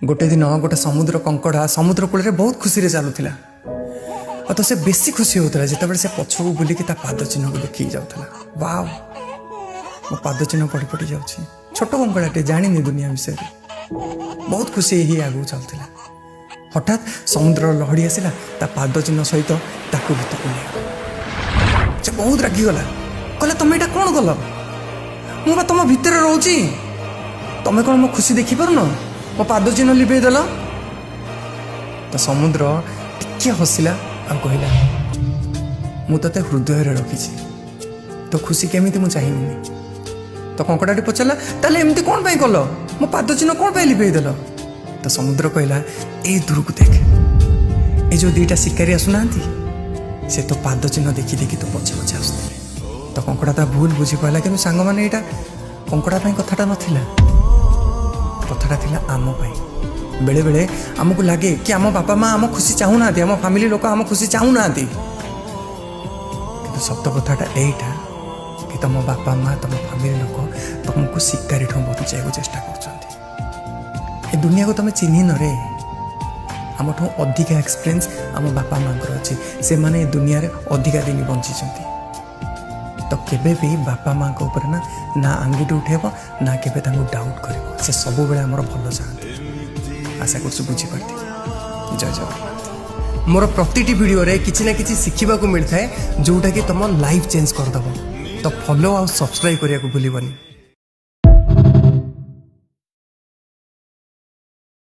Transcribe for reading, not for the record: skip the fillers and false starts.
गोटे दिन गोटे समुद्र कंकड़ा समुद्र कूल बहुत खुशी चलुला और तो से बेसी खुशी होता जिते से पछक बुलिकी पाद चिन्ह को देखिए जाऊला वाव मो पाद चिन्ह पड़ पड़ जा छोट कंकड़ाटे जानी दुनिया विषय बहुत खुशी ही आगू चलता हठात समुद्र लहड़ी आसला पाद चिन्ह सहित भीतर से बहुत रागिगला कहला तुम यहाँ कौन कल मुझे तुम भितर रोची तुम कौन मो खुशी देखिपारुन मो पाद चिन्ह लिभे देल तो समुद्र टिके हसिला आ कहला मुझे हृदय रखी तो खुशी केमी मुझे चाहिए तो कंकड़ाटी पचारा ताले एमती कौन पाई कल मो पाद चिन्ह कौन पाई लिभे देल तो समुद्र कहला ए दूर को देख ये जो दीटा शिकारी आसुना से तो पाद चिन्ह देखी देखी तो पचे पचे आसुले तो कंकड़ा ता भूल बुझी पाला कि सांग मैंने यहाँ कंकड़ा कथाटा नाला कथाटा थिला आम पाई बेले बेले आमको लगे कि आम बापा माँ आम खुशी चाहूना आम फैमिली लोक आम खुशी चाहूना कि सत कथाटा यहीटा कि तुम बापा माँ तुम फैमिली लोक तुमको शिकारी ठूँ बचाई चेष्टा कर दुनिया को तुम चिन्ह न रे आम ठूँ अधिका एक्सपीरियंस आम बापा माँ अच्छी से माने दुनिया रे अधिका दिन बंची तो केबे भी बापा माँ को ऊपर ना आंगुठी उठेब ना केबे तांको डाउट कर से सब बेले आमर भल चाहते आशा कर बुझीपार जय जगन्नाथ मोर प्रतिटी वीडियो रे किछि ना किछि शिखिबा को मिलता है जोटा कि तुम लाइफ चेंज करदब तो फॉलो आ सब्सक्राइब करिया को भूलिबनी।